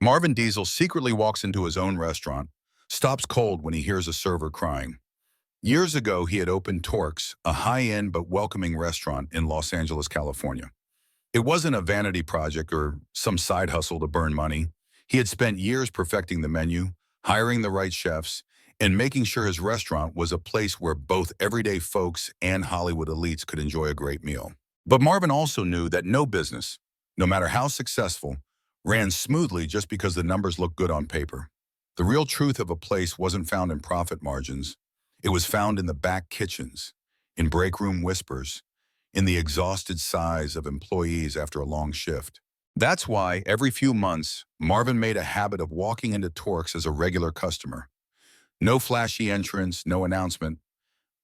Marvin Diesel secretly walks into his own restaurant, stops cold when he hears a server crying. Years ago, he had opened Torque's, a high-end but welcoming restaurant in Los Angeles, California. It wasn't a vanity project or some side hustle to burn money. He had spent years perfecting the menu, hiring the right chefs, and making sure his restaurant was a place where both everyday folks and Hollywood elites could enjoy a great meal. But Marvin also knew that no business, no matter how successful, ran smoothly just because the numbers looked good on paper. The real truth of a place wasn't found in profit margins. It was found in the back kitchens, in break room whispers, in the exhausted sighs of employees after a long shift. That's why, every few months, Marvin made a habit of walking into Torque's as a regular customer. No flashy entrance, no announcement,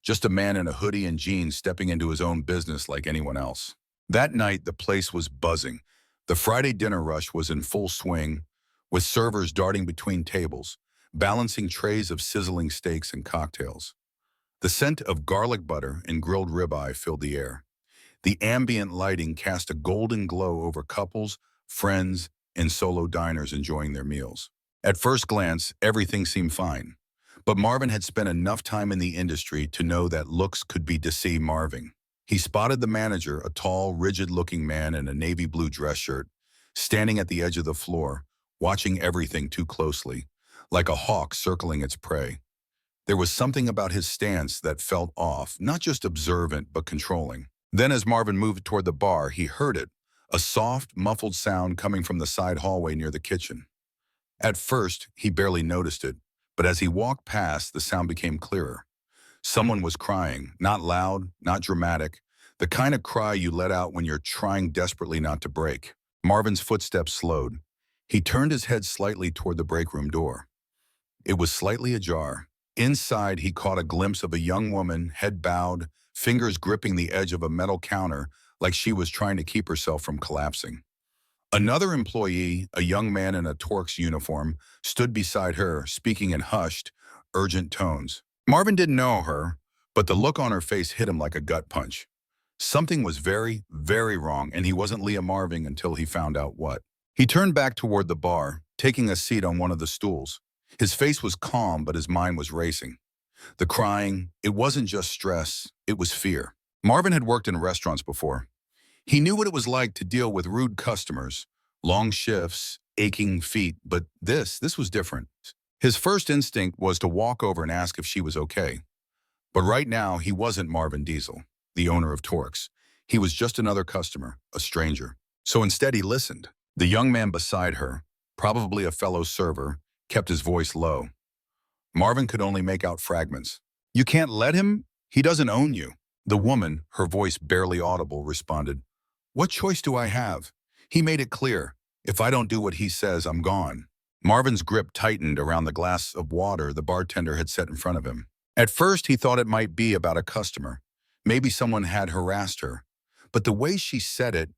just a man in a hoodie and jeans stepping into his own business like anyone else. That night, the place was buzzing. The Friday dinner rush was in full swing, with servers darting between tables, balancing trays of sizzling steaks and cocktails. The scent of garlic butter and grilled ribeye filled the air. The ambient lighting cast a golden glow over couples, friends, and solo diners enjoying their meals. At first glance, everything seemed fine. But Marvin had spent enough time in the industry to know that looks could be deceive-marving. He spotted the manager, a tall, rigid-looking man in a navy blue dress shirt, standing at the edge of the floor, watching everything too closely, like a hawk circling its prey. There was something about his stance that felt off, not just observant, but controlling. Then as Marvin moved toward the bar, he heard it, a soft, muffled sound coming from the side hallway near the kitchen. At first, he barely noticed it, but as he walked past, the sound became clearer. Someone was crying, not loud, not dramatic, the kind of cry you let out when you're trying desperately not to break. Marvin's footsteps slowed. He turned his head slightly toward the break room door. It was slightly ajar. Inside, he caught a glimpse of a young woman, head bowed, fingers gripping the edge of a metal counter like she was trying to keep herself from collapsing. Another employee, a young man in a Torque's uniform, stood beside her, speaking in hushed, urgent tones. Marvin didn't know her, but the look on her face hit him like a gut punch. Something was very, very wrong, and he wasn't Leah Marvin until he found out what. He turned back toward the bar, taking a seat on one of the stools. His face was calm, but his mind was racing. The crying, it wasn't just stress, it was fear. Marvin had worked in restaurants before. He knew what it was like to deal with rude customers, long shifts, aching feet, but this was different. His first instinct was to walk over and ask if she was okay. But right now, he wasn't Marvin Diesel, the owner of Torque's. He was just another customer, a stranger. So instead, he listened. The young man beside her, probably a fellow server, kept his voice low. Marvin could only make out fragments. "You can't let him? He doesn't own you." The woman, her voice barely audible, responded, "What choice do I have? He made it clear. If I don't do what he says, I'm gone." Marvin's grip tightened around the glass of water the bartender had set in front of him. At first, he thought it might be about a customer. Maybe someone had harassed her. But the way she said it,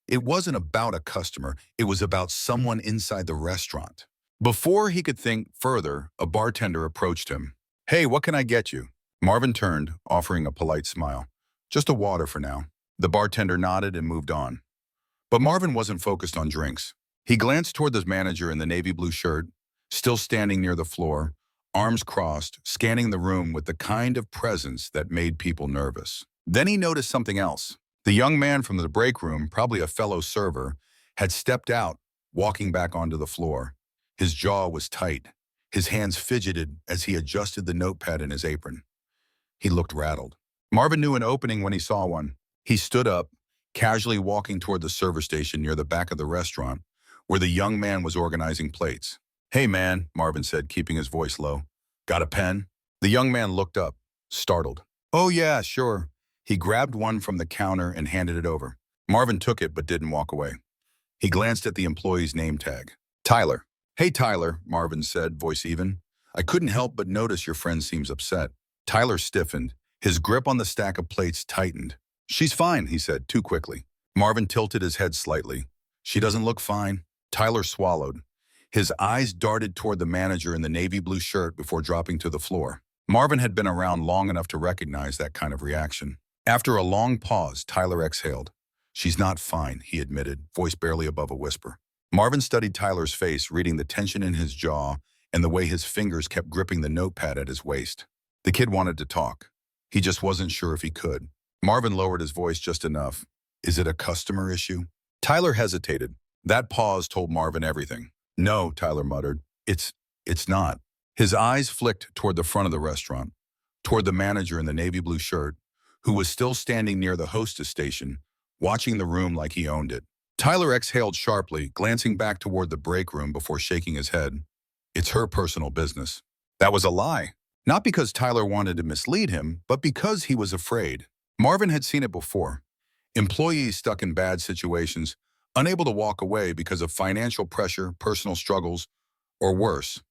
it wasn't about a customer. It was about someone inside the restaurant. Before he could think further, a bartender approached him. "Hey, what can I get you?" Marvin turned, offering a polite smile. "Just a water for now." The bartender nodded and moved on. But Marvin wasn't focused on drinks. He glanced toward the manager in the navy blue shirt, still standing near the floor, arms crossed, scanning the room with the kind of presence that made people nervous. Then he noticed something else. The young man from the break room, probably a fellow server, had stepped out, walking back onto the floor. His jaw was tight. His hands fidgeted as he adjusted the notepad in his apron. He looked rattled. Marvin knew an opening when he saw one. He stood up, casually walking toward the server station near the back of the restaurant, where the young man was organizing plates. "Hey, man," Marvin said, keeping his voice low. "Got a pen?" The young man looked up, startled. "Oh, yeah, sure." He grabbed one from the counter and handed it over. Marvin took it but didn't walk away. He glanced at the employee's name tag. "Tyler." "Hey, Tyler," Marvin said, voice even. "I couldn't help but notice your friend seems upset." Tyler stiffened. His grip on the stack of plates tightened. "She's fine," he said, too quickly. Marvin tilted his head slightly. "She doesn't look fine." Tyler swallowed. His eyes darted toward the manager in the navy blue shirt before dropping to the floor. Marvin had been around long enough to recognize that kind of reaction. After a long pause, Tyler exhaled. "She's not fine," he admitted, voice barely above a whisper. Marvin studied Tyler's face, reading the tension in his jaw and the way his fingers kept gripping the notepad at his waist. The kid wanted to talk. He just wasn't sure if he could. Marvin lowered his voice just enough. Is it a customer issue? Tyler hesitated. That pause told Marvin everything. No, Tyler muttered. It's not. His eyes flicked toward the front of the restaurant, toward the manager in the navy blue shirt, who was still standing near the hostess station, watching the room like he owned it. Tyler exhaled sharply, glancing back toward the break room before shaking his head. It's her personal business. That was a lie. Not because Tyler wanted to mislead him, but because he was afraid. Marvin had seen it before. Employees stuck in bad situations, unable to walk away because of financial pressure, personal struggles, or worse,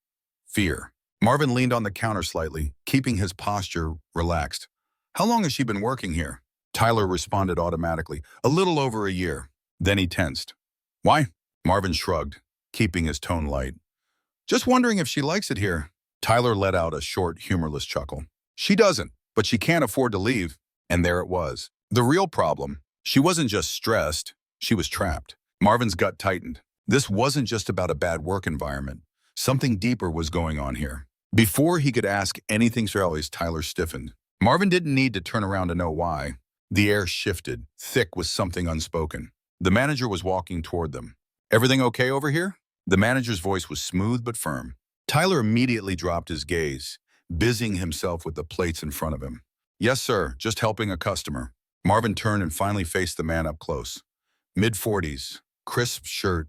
fear. Marvin leaned on the counter slightly, keeping his posture relaxed. How long has she been working here? Tyler responded automatically. A little over a year. Then he tensed. Why? Marvin shrugged, keeping his tone light. Just wondering if she likes it here. Tyler let out a short, humorless chuckle. She doesn't, but she can't afford to leave. And there it was. The real problem. She wasn't just stressed, she was trapped. Marvin's gut tightened. This wasn't just about a bad work environment. Something deeper was going on here. Before he could ask anything else, Tyler stiffened. Marvin didn't need to turn around to know why. The air shifted, thick with something unspoken. The manager was walking toward them. Everything okay over here? The manager's voice was smooth but firm. Tyler immediately dropped his gaze, busying himself with the plates in front of him. Yes, sir, just helping a customer. Marvin turned and finally faced the man up close. Mid-40s, crisp shirt,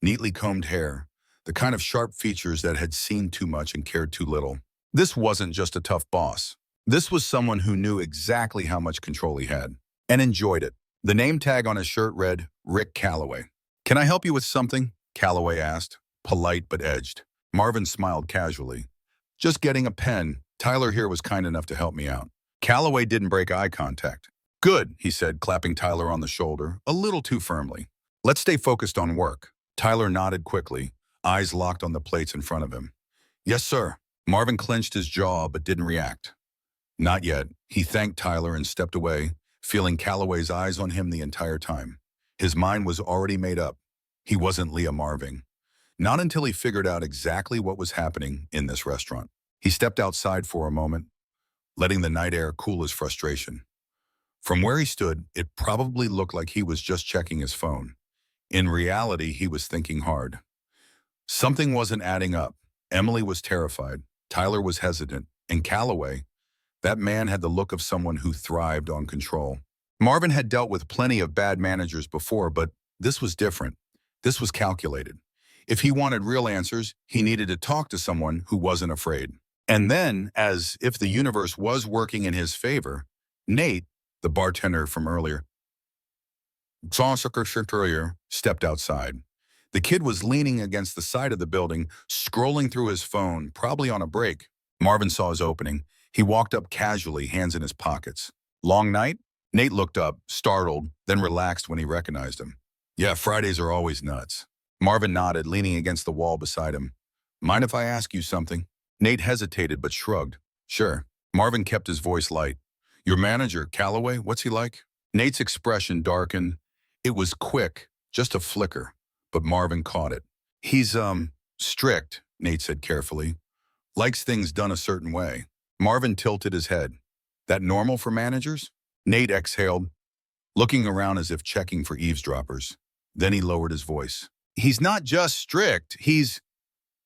neatly combed hair, the kind of sharp features that had seen too much and cared too little. This wasn't just a tough boss. This was someone who knew exactly how much control he had, and enjoyed it. The name tag on his shirt read, Rick Calloway. Can I help you with something? Calloway asked, polite but edged. Marvin smiled casually. Just getting a pen. Tyler here was kind enough to help me out. Calloway didn't break eye contact. Good, he said, clapping Tyler on the shoulder, a little too firmly. Let's stay focused on work. Tyler nodded quickly, eyes locked on the plates in front of him. Yes, sir. Marvin clenched his jaw but didn't react. Not yet. He thanked Tyler and stepped away, feeling Calloway's eyes on him the entire time. His mind was already made up. He wasn't Leah Marvin. Not until he figured out exactly what was happening in this restaurant. He stepped outside for a moment, letting the night air cool his frustration. From where he stood, it probably looked like he was just checking his phone. In reality, he was thinking hard. Something wasn't adding up. Emily was terrified. Tyler was hesitant. And Calloway, that man had the look of someone who thrived on control. Marvin had dealt with plenty of bad managers before, but this was different. This was calculated. If he wanted real answers, he needed to talk to someone who wasn't afraid. And then, as if the universe was working in his favor, Nate, the bartender from earlier, stepped outside. The kid was leaning against the side of the building, scrolling through his phone, probably on a break. Marvin saw his opening. He walked up casually, hands in his pockets. Long night? Nate looked up, startled, then relaxed when he recognized him. Yeah, Fridays are always nuts. Marvin nodded, leaning against the wall beside him. Mind if I ask you something? Nate hesitated but shrugged. Sure. Marvin kept his voice light. Your manager, Calloway, what's he like? Nate's expression darkened. It was quick, just a flicker, but Marvin caught it. He's, strict, Nate said carefully. Likes things done a certain way. Marvin tilted his head. That normal for managers? Nate exhaled, looking around as if checking for eavesdroppers. Then he lowered his voice. He's not just strict, he's...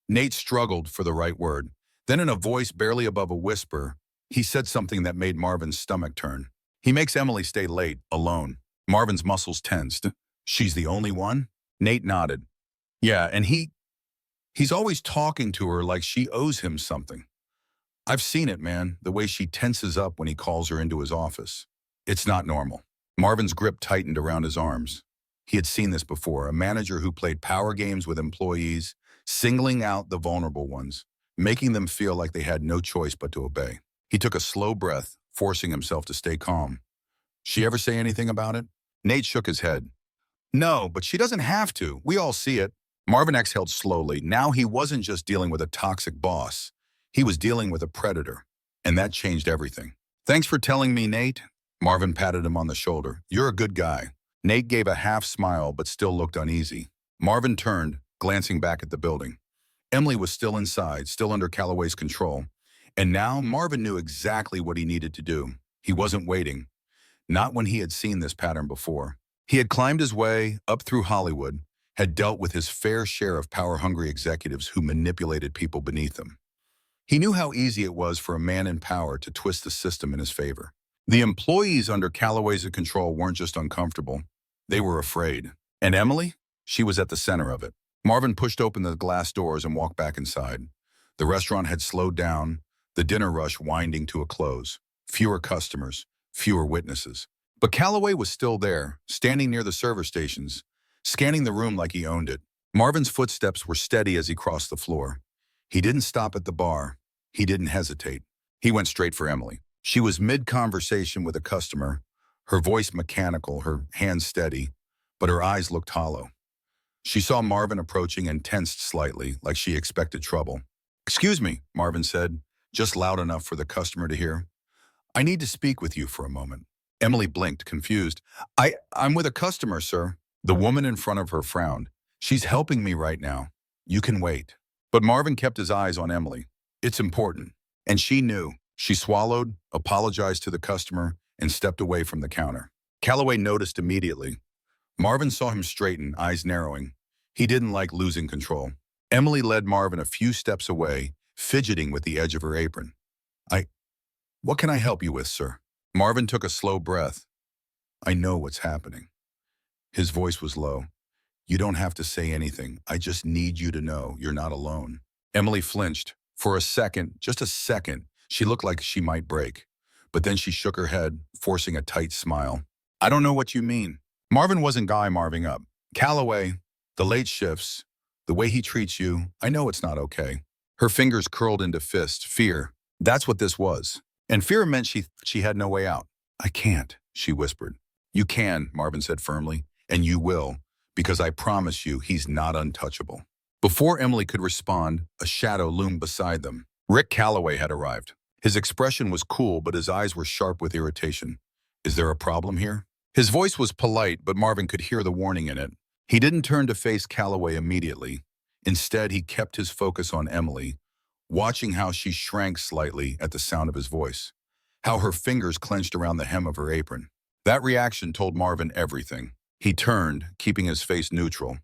Nate struggled for the right word. Then in a voice barely above a whisper, he said something that made Marvin's stomach turn. He makes Emily stay late, alone. Marvin's muscles tensed. She's the only one? Nate nodded. Yeah, and he's always talking to her like she owes him something. I've seen it, man, the way she tenses up when he calls her into his office. It's not normal. Marvin's grip tightened around his arms. He had seen this before, a manager who played power games with employees, singling out the vulnerable ones, making them feel like they had no choice but to obey. He took a slow breath, forcing himself to stay calm. She ever say anything about it? Nate shook his head. No, but she doesn't have to. We all see it. Marvin exhaled slowly. Now he wasn't just dealing with a toxic boss. He was dealing with a predator, and that changed everything. Thanks for telling me, Nate. Marvin patted him on the shoulder. You're a good guy. Nate gave a half smile but still looked uneasy. Marvin turned, glancing back at the building. Emily was still inside, still under Calloway's control. And now Marvin knew exactly what he needed to do. He wasn't waiting. Not when he had seen this pattern before. He had climbed his way up through Hollywood, had dealt with his fair share of power-hungry executives who manipulated people beneath him. He knew how easy it was for a man in power to twist the system in his favor. The employees under Calloway's control weren't just uncomfortable. They were afraid. And Emily? She was at the center of it. Marvin pushed open the glass doors and walked back inside. The restaurant had slowed down, the dinner rush winding to a close. Fewer customers, fewer witnesses. But Calloway was still there, standing near the server stations, scanning the room like he owned it. Marvin's footsteps were steady as he crossed the floor. He didn't stop at the bar. He didn't hesitate. He went straight for Emily. She was mid-conversation with a customer, her voice mechanical, her hands steady, but her eyes looked hollow. She saw Marvin approaching and tensed slightly, like she expected trouble. "Excuse me," Marvin said, just loud enough for the customer to hear. "I need to speak with you for a moment." Emily blinked, confused. I'm with a customer, sir." The woman in front of her frowned. "She's helping me right now. You can wait." But Marvin kept his eyes on Emily. "It's important." And she knew. She swallowed, apologized to the customer, and stepped away from the counter. Calloway noticed immediately. Marvin saw him straighten, eyes narrowing. He didn't like losing control. Emily led Marvin a few steps away, fidgeting with the edge of her apron. What can I help you with, sir?" Marvin took a slow breath. "I know what's happening." His voice was low. "You don't have to say anything. I just need you to know you're not alone." Emily flinched. For a second, just a second, she looked like she might break. But then she shook her head, forcing a tight smile. "I don't know what you mean." Marvin wasn't Marving up. "Calloway, the late shifts, the way he treats you, I know it's not okay." Her fingers curled into fists. Fear. That's what this was. And fear meant she had no way out. "I can't," she whispered. "You can," Marvin said firmly, "and you will, because I promise you he's not untouchable." Before Emily could respond, a shadow loomed beside them. Rick Calloway had arrived. His expression was cool, but his eyes were sharp with irritation. "Is there a problem here?" His voice was polite, but Marvin could hear the warning in it. He didn't turn to face Calloway immediately. Instead, he kept his focus on Emily, watching how she shrank slightly at the sound of his voice, how her fingers clenched around the hem of her apron. That reaction told Marvin everything. He turned, keeping his face neutral.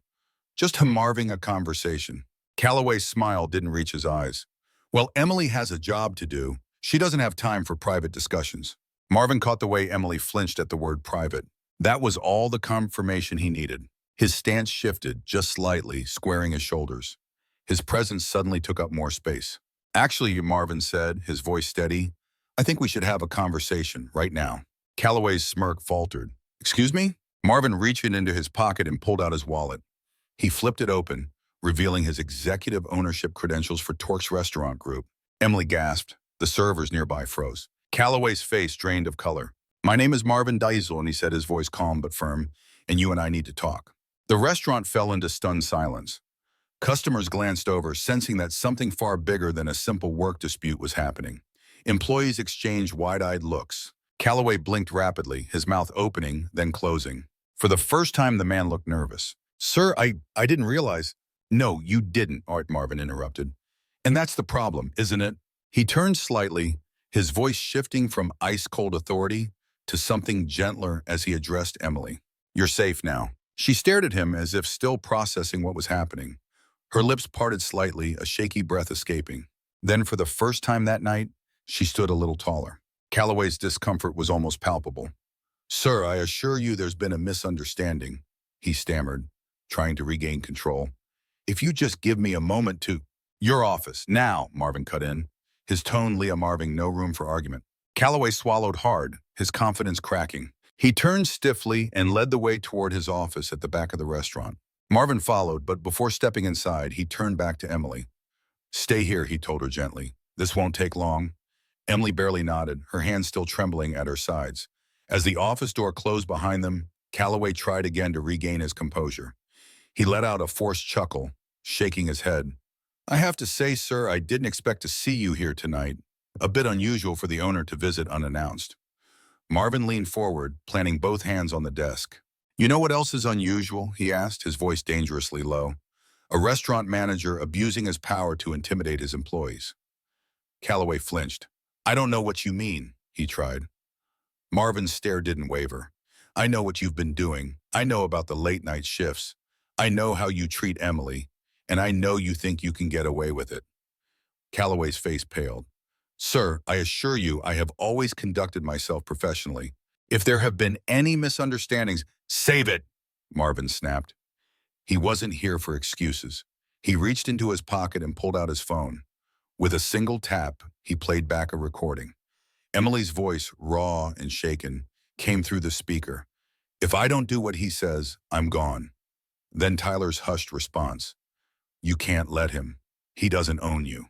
Just Marving a conversation. Calloway's smile didn't reach his eyes. "Well, Emily has a job to do. She doesn't have time for private discussions." Marvin caught the way Emily flinched at the word private. That was all the confirmation he needed. His stance shifted, just slightly, squaring his shoulders. His presence suddenly took up more space. "Actually," Marvin said, his voice steady, "I think we should have a conversation right now." Calloway's smirk faltered. "Excuse me?" Marvin reached into his pocket and pulled out his wallet. He flipped it open, revealing his executive ownership credentials for Torque's Restaurant Group. Emily gasped. The servers nearby froze. Calloway's face drained of color. "My name is Marvin Diesel," and he said, his voice calm but firm, "and you and I need to talk." The restaurant fell into stunned silence. Customers glanced over, sensing that something far bigger than a simple work dispute was happening. Employees exchanged wide-eyed looks. Calloway blinked rapidly, his mouth opening, then closing. For the first time, the man looked nervous. "Sir, I didn't realize." "No, you didn't," Marvin interrupted. "And that's the problem, isn't it?" He turned slightly, his voice shifting from ice-cold authority to something gentler as he addressed Emily. "You're safe now." She stared at him as if still processing what was happening. Her lips parted slightly, a shaky breath escaping. Then, for the first time that night, she stood a little taller. Calloway's discomfort was almost palpable. "Sir, I assure you there's been a misunderstanding," he stammered, trying to regain control. "If you just give me a moment to—" "Your office, now," Marvin cut in, his tone Marvin no room for argument. Calloway swallowed hard, his confidence cracking. He turned stiffly and led the way toward his office at the back of the restaurant. Marvin followed, but before stepping inside, he turned back to Emily. "Stay here," he told her gently. "This won't take long." Emily barely nodded, her hands still trembling at her sides. As the office door closed behind them, Calloway tried again to regain his composure. He let out a forced chuckle, shaking his head. "I have to say, sir, I didn't expect to see you here tonight. A bit unusual for the owner to visit unannounced." Marvin leaned forward, planting both hands on the desk. You know what else is unusual? He asked, his voice dangerously low. A restaurant manager abusing his power to intimidate his employees. Calloway flinched. I don't know what you mean, he tried. Marvin's stare didn't waver. I know what you've been doing. I know about the late night shifts. I know how you treat Emily, and I know you think you can get away with it. Calloway's face paled. Sir, I assure you I have always conducted myself professionally. If there have been any misunderstandings, save it, Marvin snapped. He wasn't here for excuses. He reached into his pocket and pulled out his phone. With a single tap, he played back a recording. Emily's voice, raw and shaken, came through the speaker. If I don't do what he says, I'm gone. Then Tyler's hushed response. You can't let him. He doesn't own you.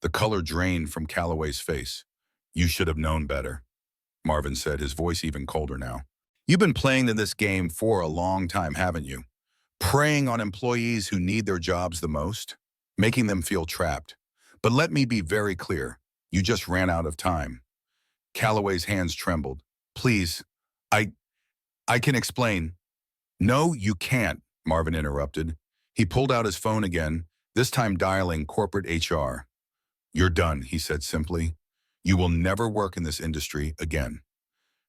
The color drained from Calloway's face. You should have known better, Marvin said, his voice even colder now. You've been playing in this game for a long time, haven't you? Preying on employees who need their jobs the most, making them feel trapped. But let me be very clear. You just ran out of time. Calloway's hands trembled. Please, I can explain. No, you can't, Marvin interrupted. He pulled out his phone again, this time dialing corporate HR. You're done, he said simply. You will never work in this industry again.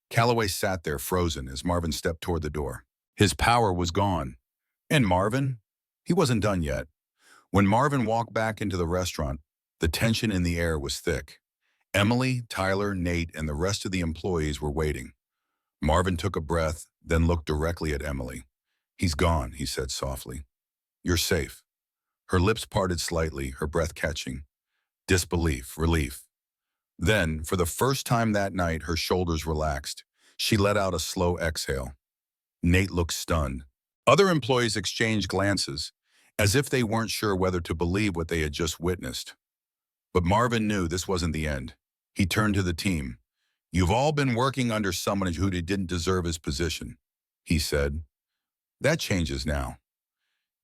Calloway sat there frozen as Marvin stepped toward the door. His power was gone. And Marvin? He wasn't done yet. When Marvin walked back into the restaurant, the tension in the air was thick. Emily, Tyler, Nate, and the rest of the employees were waiting. Marvin took a breath, then looked directly at Emily. He's gone, he said softly. You're safe. Her lips parted slightly, her breath catching. Disbelief, relief. Then, for the first time that night, her shoulders relaxed. She let out a slow exhale. Nate looked stunned. Other employees exchanged glances, as if they weren't sure whether to believe what they had just witnessed. But Marvin knew this wasn't the end. He turned to the team. You've all been working under someone who didn't deserve his position, he said. That changes now.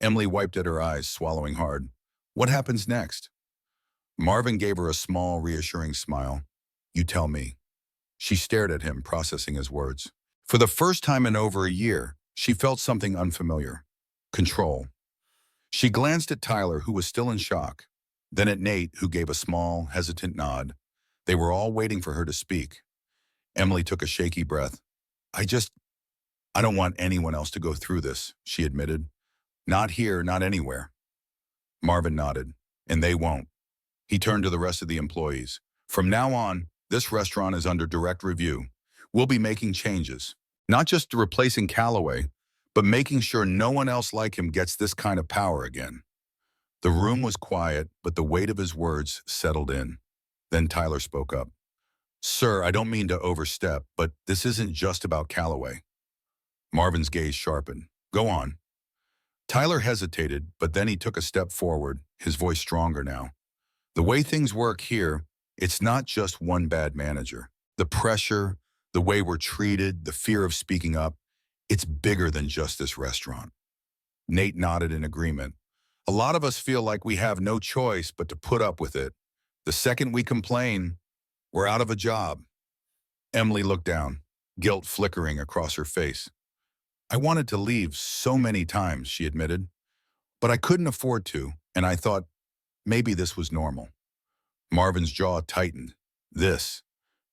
Emily wiped at her eyes, swallowing hard. What happens next? Marvin gave her a small, reassuring smile. You tell me. She stared at him, processing his words. For the first time in over a year, she felt something unfamiliar. Control. She glanced at Tyler, who was still in shock, then at Nate, who gave a small, hesitant nod. They were all waiting for her to speak. Emily took a shaky breath. I don't want anyone else to go through this, she admitted. Not here, not anywhere. Marvin nodded. And they won't. He turned to the rest of the employees. From now on, this restaurant is under direct review. We'll be making changes. Not just replacing Calloway, but making sure no one else like him gets this kind of power again. The room was quiet, but the weight of his words settled in. Then Tyler spoke up. Sir, I don't mean to overstep, but this isn't just about Calloway. Marvin's gaze sharpened. Go on. Tyler hesitated, but then he took a step forward, his voice stronger now. The way things work here, it's not just one bad manager. The pressure, the way we're treated, the fear of speaking up, it's bigger than just this restaurant. Nate nodded in agreement. A lot of us feel like we have no choice but to put up with it. The second we complain, we're out of a job. Emily looked down, guilt flickering across her face. I wanted to leave so many times, she admitted, but I couldn't afford to, and I thought maybe this was normal. Marvin's jaw tightened. This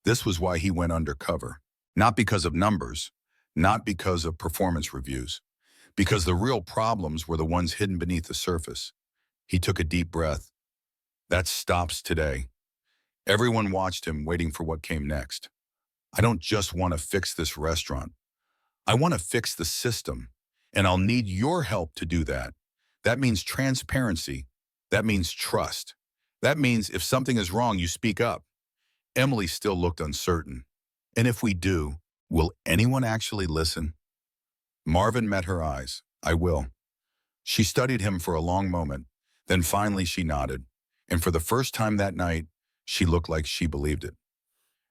was why he went undercover. Not because of numbers, not because of performance reviews, because the real problems were the ones hidden beneath the surface. He took a deep breath. That stops today. Everyone watched him, waiting for what came next. I don't just want to fix this restaurant. I want to fix the system, and I'll need your help to do that. That means transparency. That means trust. That means if something is wrong, you speak up. Emily still looked uncertain. And if we do, will anyone actually listen? Marvin met her eyes. I will. She studied him for a long moment. Then finally she nodded. And for the first time that night, she looked like she believed it.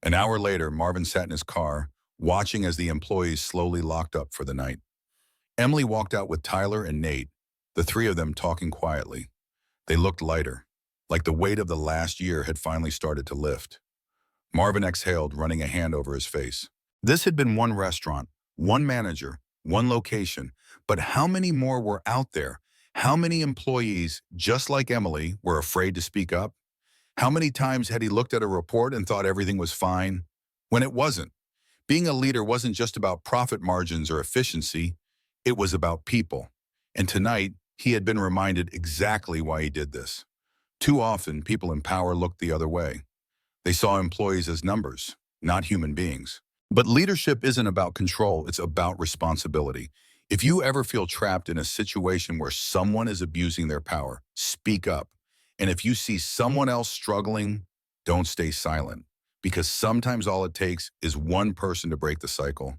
An hour later, Marvin sat in his car, watching as the employees slowly locked up for the night. Emily walked out with Tyler and Nate, the three of them talking quietly. They looked lighter, like the weight of the last year had finally started to lift. Marvin exhaled, running a hand over his face. This had been one restaurant, one manager, one location. But how many more were out there? How many employees, just like Emily, were afraid to speak up? How many times had he looked at a report and thought everything was fine when it wasn't? Being a leader wasn't just about profit margins or efficiency, it was about people. And tonight, he had been reminded exactly why he did this. Too often, people in power looked the other way. They saw employees as numbers, not human beings. But leadership isn't about control, it's about responsibility. If you ever feel trapped in a situation where someone is abusing their power, speak up. And if you see someone else struggling, don't stay silent. Because sometimes all it takes is one person to break the cycle.